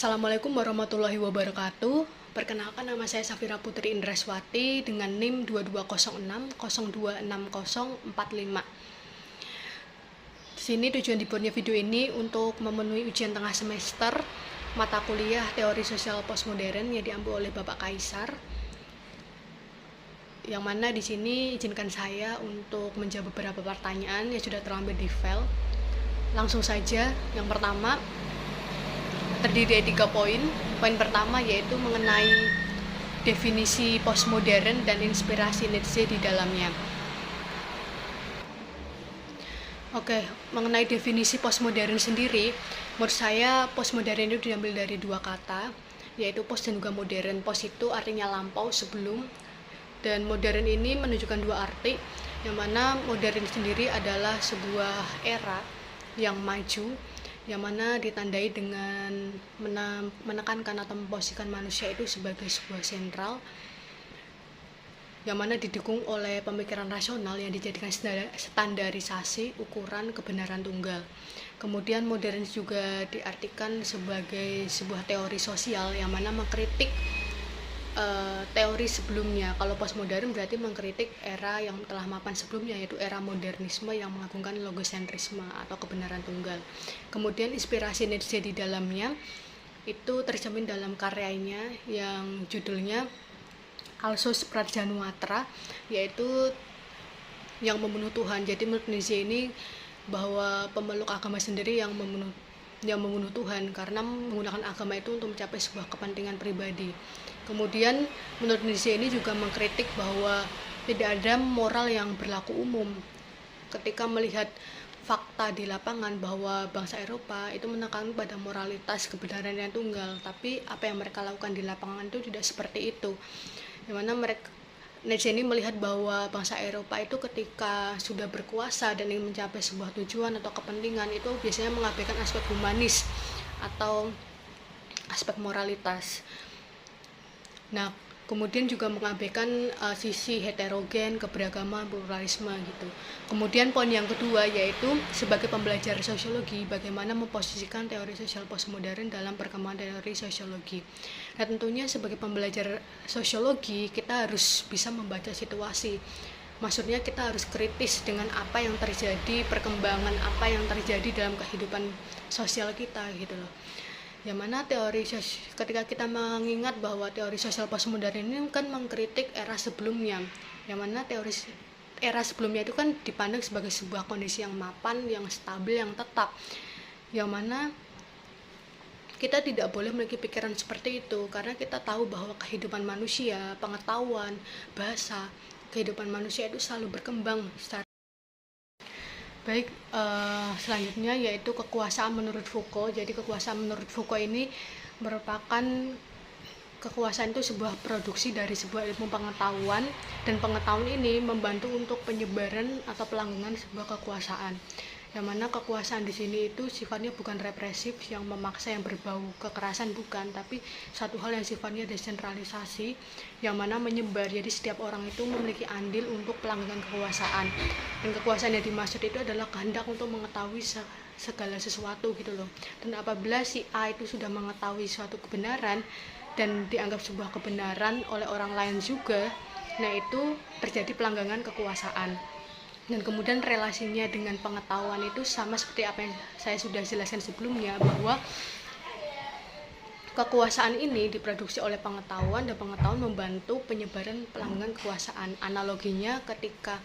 Assalamualaikum warahmatullahi wabarakatuh. Perkenalkan, nama saya Safira Putri Indraswati dengan NIM 2206026045. Di sini tujuan dibuatnya video ini untuk memenuhi ujian tengah semester mata kuliah Teori Sosial Postmodern yang diambil oleh Bapak Kaisar. Yang mana di sini izinkan saya untuk menjawab beberapa pertanyaan yang sudah terlambat di file. Langsung saja, yang pertama terdiri dari 3 poin. Poin pertama yaitu mengenai definisi postmodern dan inspirasi Nietzsche di dalamnya. Oke, mengenai definisi postmodern sendiri, menurut saya postmodern itu diambil dari 2 kata, yaitu post dan juga modern. Post itu artinya lampau, sebelum, dan modern ini menunjukkan 2 arti, yang mana modern sendiri adalah sebuah era yang maju, yang mana ditandai dengan menekankan atau memposisikan manusia itu sebagai sebuah sentral, yang mana didukung oleh pemikiran rasional yang dijadikan standarisasi ukuran kebenaran tunggal. Kemudian modern juga diartikan sebagai sebuah teori sosial yang mana mengkritik teori sebelumnya. Kalau postmodern berarti mengkritik era yang telah mapan sebelumnya, yaitu era modernisme yang mengagungkan logosentrisme atau kebenaran tunggal. Kemudian inspirasi Nietzsche di dalamnya itu tercermin dalam karyanya yang judulnya Alsos Prajanuatra, yaitu yang membunuh Tuhan. Jadi menurut Nietzsche ini bahwa pemeluk agama sendiri yang membunuh Tuhan karena menggunakan agama itu untuk mencapai sebuah kepentingan pribadi. Kemudian menurut Nietzsche ini juga mengkritik bahwa tidak ada moral yang berlaku umum ketika melihat fakta di lapangan bahwa bangsa Eropa itu menekankan pada moralitas kebenaran yang tunggal, tapi apa yang mereka lakukan di lapangan itu tidak seperti itu. Dimana Nietzsche ini melihat bahwa bangsa Eropa itu ketika sudah berkuasa dan ingin mencapai sebuah tujuan atau kepentingan itu biasanya mengabaikan aspek humanis atau aspek moralitas. Nah, kemudian juga mengabaikan sisi heterogen, keberagaman, pluralisme gitu. Kemudian poin yang kedua yaitu sebagai pembelajar sosiologi, bagaimana memposisikan teori sosial postmodern dalam perkembangan teori sosiologi. Nah, tentunya sebagai pembelajar sosiologi kita harus bisa membaca situasi. Maksudnya kita harus kritis dengan apa yang terjadi, perkembangan apa yang terjadi dalam kehidupan sosial kita gitu loh. Yang mana ketika kita mengingat bahwa teori sosial postmodern ini kan mengkritik era sebelumnya, yang mana era sebelumnya itu kan dipandang sebagai sebuah kondisi yang mapan, yang stabil, yang tetap, yang mana kita tidak boleh memiliki pikiran seperti itu karena kita tahu bahwa kehidupan manusia, pengetahuan, bahasa, kehidupan manusia itu selalu berkembang secara baik. Selanjutnya yaitu kekuasaan menurut Foucault. Jadi kekuasaan menurut Foucault ini merupakan kekuasaan itu sebuah produksi dari sebuah ilmu pengetahuan, dan pengetahuan ini membantu untuk penyebaran atau pelanggengan sebuah kekuasaan. Yang mana kekuasaan di sini itu sifatnya bukan represif yang memaksa, yang berbau kekerasan, bukan, tapi satu hal yang sifatnya desentralisasi yang mana menyebar. Jadi setiap orang itu memiliki andil untuk pelanggengan kekuasaan, dan kekuasaan yang dimaksud itu adalah kehendak untuk mengetahui segala sesuatu gitu loh. Dan apabila si A itu sudah mengetahui suatu kebenaran dan dianggap sebuah kebenaran oleh orang lain juga, nah itu terjadi pelanggengan kekuasaan. Dan kemudian relasinya dengan pengetahuan itu sama seperti apa yang saya sudah jelaskan sebelumnya, bahwa kekuasaan ini diproduksi oleh pengetahuan dan pengetahuan membantu penyebaran pelanggengan kekuasaan. Analoginya ketika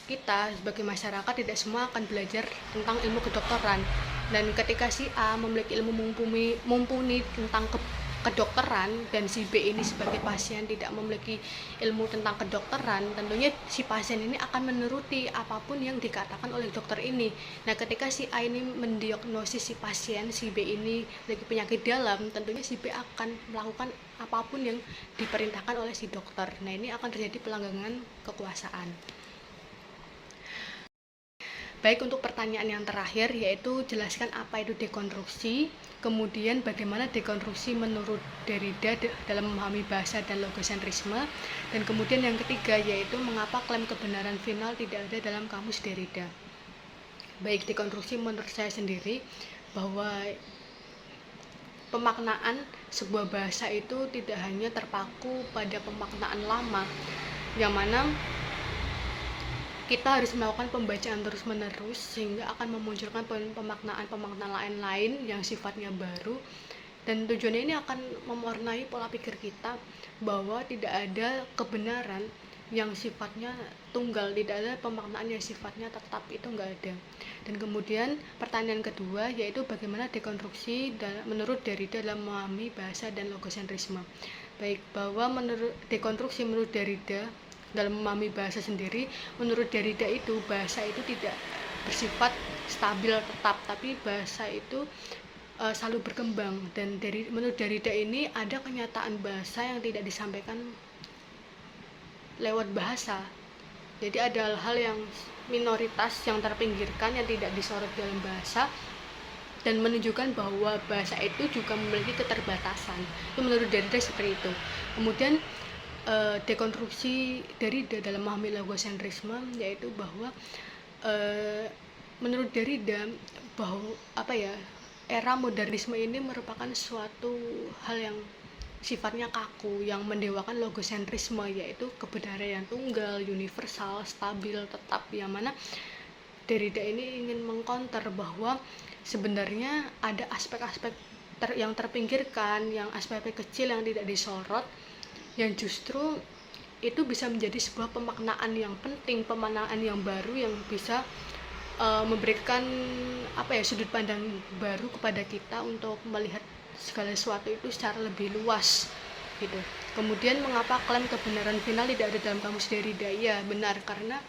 kita sebagai masyarakat tidak semua akan belajar tentang ilmu kedokteran, dan ketika si A memiliki ilmu mumpuni tentang kedokteran dan si B ini sebagai pasien tidak memiliki ilmu tentang kedokteran, tentunya si pasien ini akan menuruti apapun yang dikatakan oleh dokter ini. Nah, ketika si A ini mendiagnosis si pasien, si B ini memiliki penyakit dalam, tentunya si B akan melakukan apapun yang diperintahkan oleh si dokter. Nah, ini akan terjadi pelanggengan kekuasaan. Baik, untuk pertanyaan yang terakhir yaitu jelaskan apa itu dekonstruksi, kemudian bagaimana dekonstruksi menurut Derrida dalam memahami bahasa dan logosentrisme, dan kemudian yang ketiga yaitu mengapa klaim kebenaran final tidak ada dalam kamus Derrida. Baik, dekonstruksi menurut saya sendiri bahwa pemaknaan sebuah bahasa itu tidak hanya terpaku pada pemaknaan lama, yang mana kita harus melakukan pembacaan terus-menerus sehingga akan memunculkan pemaknaan-pemaknaan lain yang sifatnya baru, dan tujuannya ini akan mewarnai pola pikir kita bahwa tidak ada kebenaran yang sifatnya tunggal, tidak ada pemaknaan yang sifatnya tetap, itu enggak ada. Dan kemudian pertanyaan kedua yaitu bagaimana dekonstruksi menurut Derrida dalam memahami bahasa dan logosentrisme. Baik, bahwa menurut dekonstruksi menurut Derrida dalam memahami bahasa sendiri, menurut Derrida itu bahasa itu tidak bersifat stabil tetap, tapi bahasa itu selalu berkembang. Dan menurut Derrida ini ada kenyataan bahasa yang tidak disampaikan lewat bahasa. Jadi ada hal-hal yang minoritas yang terpinggirkan yang tidak disorot dalam bahasa, dan menunjukkan bahwa bahasa itu juga memiliki keterbatasan. Itu menurut Derrida seperti itu. Kemudian dekonstruksi Derrida dalam memahami logosentrisme yaitu bahwa menurut Derrida bahwa era modernisme ini merupakan suatu hal yang sifatnya kaku, yang mendewakan logosentrisme, yaitu kebenaran yang tunggal, universal, stabil, tetap, yang mana Derrida ini ingin mengcounter bahwa sebenarnya ada aspek-aspek yang terpinggirkan, yang aspek-aspek kecil yang tidak disorot, yang justru itu bisa menjadi sebuah pemaknaan yang penting, pemaknaan yang baru yang bisa memberikan sudut pandang baru kepada kita untuk melihat segala sesuatu itu secara lebih luas gitu. Kemudian mengapa klaim kebenaran final tidak ada dalam kamus Derrida? Ya benar, karena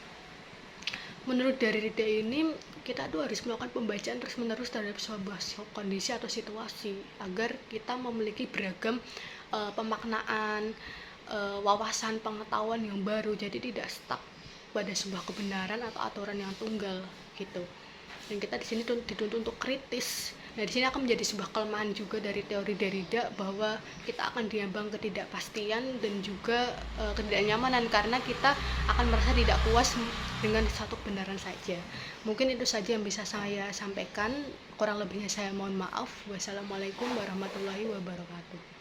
menurut Derrida ini kita tuh harus melakukan pembacaan terus-menerus terhadap sebuah kondisi atau situasi agar kita memiliki beragam pemaknaan, wawasan pengetahuan yang baru, jadi tidak stuck pada sebuah kebenaran atau aturan yang tunggal gitu. Dan kita di sini dituntut untuk kritis. Nah, di sini akan menjadi sebuah kelemahan juga dari teori Derrida bahwa kita akan diambang ketidakpastian dan juga ketidaknyamanan karena kita akan merasa tidak puas dengan satu kebenaran saja. Mungkin itu saja yang bisa saya sampaikan. Kurang lebihnya saya mohon maaf. Wassalamualaikum warahmatullahi wabarakatuh.